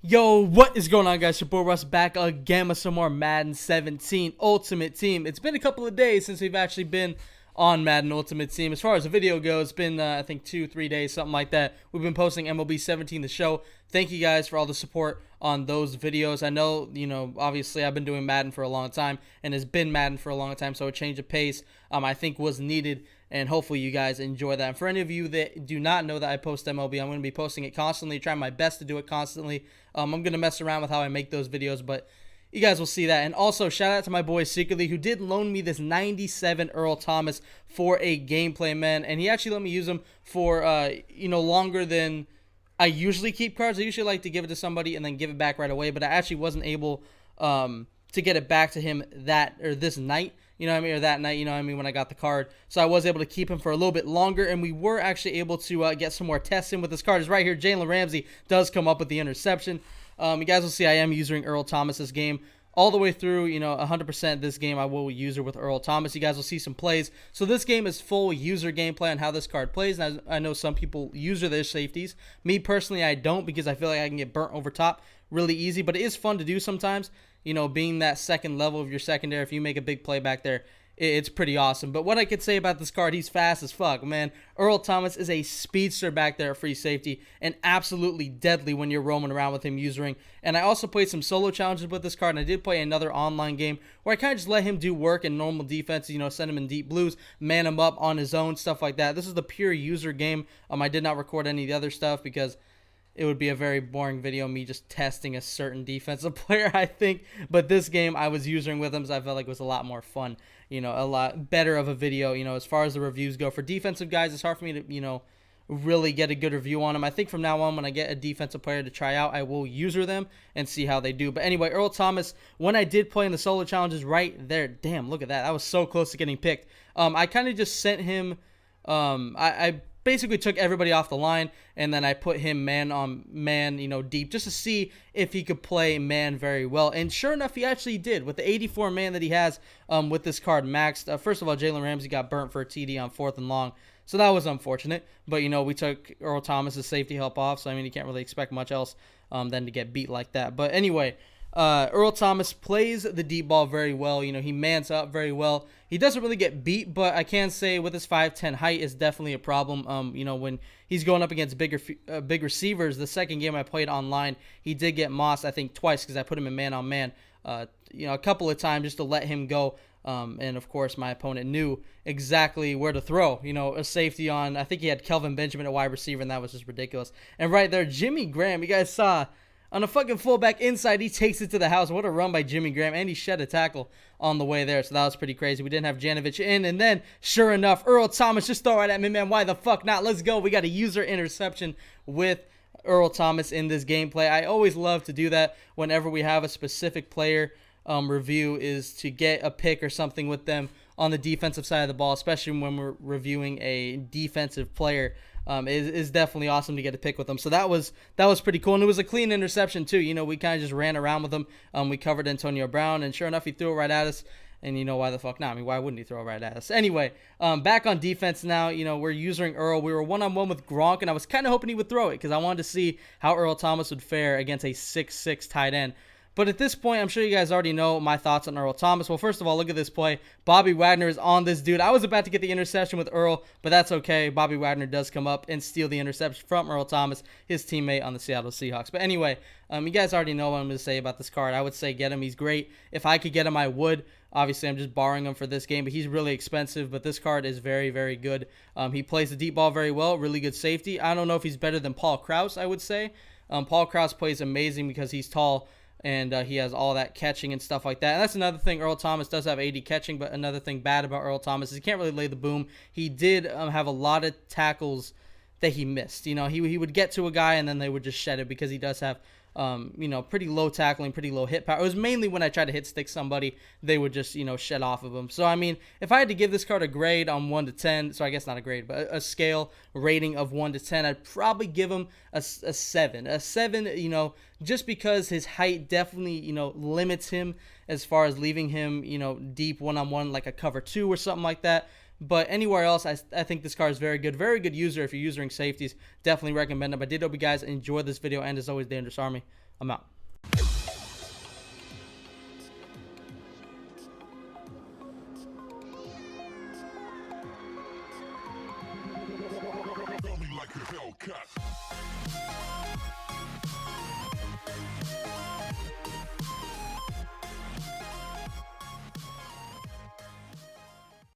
Yo, what is going on, guys? Your boy Russ back again with some more Madden 17 Ultimate Team. It's been a couple of days since we've actually been on Madden Ultimate Team. As far as the video goes, it's been, I think, 2-3 days, something like that. We've been posting MLB 17 the show. Thank you guys for all the support on those videos. I know, obviously I've been doing Madden for a long time, and it's been Madden for a long time, so a change of pace, I think, was needed. And hopefully you guys enjoy that. And for any of you that do not know that I post MLB, I'm going to be posting it constantly, trying my best to do it constantly. I'm going to mess around with how I make those videos, but you guys will see that. And also, shout out to my boy Secretly, who did loan me this 97 Earl Thomas for a gameplay, man. And he actually let me use him for, longer than I usually keep cards. I usually like to give it to somebody and then give it back right away, but I actually wasn't able to get it back to him this night. Or that night, when I got the card. So I was able to keep him for a little bit longer, and we were actually able to get some more tests in with this card. Is right here, Jalen Ramsey does come up with the interception. You guys will see I am using Earl Thomas this game. All the way through, 100% this game I will use her with Earl Thomas. You guys will see some plays. So this game is full user gameplay on how this card plays. And I know some people use their safeties. Me personally, I don't, because I feel like I can get burnt over top really easy. But it is fun to do sometimes. Being that second level of your secondary, if you make a big play back there, it's pretty awesome. But what I could say about this card, he's fast as fuck, man. Earl Thomas is a speedster back there at free safety and absolutely deadly when you're roaming around with him using. And I also played some solo challenges with this card, and I did play another online game where I kind of just let him do work in normal defense, send him in deep blues, man him up on his own, stuff like that. This is the pure user game. I did not record any of the other stuff because it would be a very boring video, me just testing a certain defensive player, I think. But this game I was using with him, so I felt like it was a lot more fun, a lot better of a video, as far as the reviews go. For defensive guys, it's hard for me to, really get a good review on them. I think from now on, when I get a defensive player to try out, I will user them and see how they do. But anyway, Earl Thomas, when I did play in the solo challenges right there, damn, look at that. I was so close to getting picked. I kind of just sent him, I basically took everybody off the line, and then I put him man on man, deep, just to see if he could play man very well. And sure enough, he actually did. With the 84 man that he has with this card maxed. First of all, Jalen Ramsey got burnt for a TD on 4th and long, so that was unfortunate. But, we took Earl Thomas' safety help off, so, you can't really expect much else than to get beat like that. But anyway, Earl Thomas plays the deep ball very well. He mans up very well. He doesn't really get beat, but I can say with his 5'10" height is definitely a problem. When he's going up against big receivers, the second game I played online, he did get mossed, I think, twice because I put him in man-on-man, a couple of times just to let him go. And, of course, my opponent knew exactly where to throw, a safety on. I think he had Kelvin Benjamin at wide receiver, and that was just ridiculous. And right there, Jimmy Graham, you guys saw on a fucking fullback inside, he takes it to the house. What a run by Jimmy Graham. And he shed a tackle on the way there. So that was pretty crazy. We didn't have Janovich in. And then, sure enough, Earl Thomas just throw right at me, man. Why the fuck not? Let's go. We got a user interception with Earl Thomas in this gameplay. I always love to do that whenever we have a specific player review, is to get a pick or something with them on the defensive side of the ball, especially when we're reviewing a defensive player. Is definitely awesome to get a pick with them. So that was pretty cool. And it was a clean interception too. We kind of just ran around with him. We covered Antonio Brown, and sure enough, he threw it right at us. And why the fuck not? Why wouldn't he throw it right at us? Anyway, back on defense now. We're using Earl. We were one-on-one with Gronk, and I was kind of hoping he would throw it because I wanted to see how Earl Thomas would fare against a 6'6" tight end. But at this point, I'm sure you guys already know my thoughts on Earl Thomas. Well, first of all, look at this play. Bobby Wagner is on this dude. I was about to get the interception with Earl, but that's okay. Bobby Wagner does come up and steal the interception from Earl Thomas, his teammate on the Seattle Seahawks. But anyway, you guys already know what I'm going to say about this card. I would say get him. He's great. If I could get him, I would. Obviously, I'm just borrowing him for this game, but he's really expensive. But this card is very, very good. He plays the deep ball very well. Really good safety. I don't know if he's better than Paul Krause, I would say. Paul Krause plays amazing because he's tall, and he has all that catching and stuff like that. And that's another thing. Earl Thomas does have 80 catching, but another thing bad about Earl Thomas is he can't really lay the boom. He did have a lot of tackles that he missed. He would get to a guy, and then they would just shed it because he does have pretty low tackling, pretty low hit power. It was mainly when I tried to hit stick somebody, they would just, shed off of him. So, if I had to give this card a grade on 1 to 10, so I guess not a grade, but a scale rating of 1 to 10, I'd probably give him a 7. A 7, just because his height definitely, limits him as far as leaving him, deep one-on-one like a cover 2 or something like that. But anywhere else, I think this card is very good. Very good user if you're using safeties. Definitely recommend them. I did hope you guys enjoyed this video. And as always, Dangerous Army. I'm out.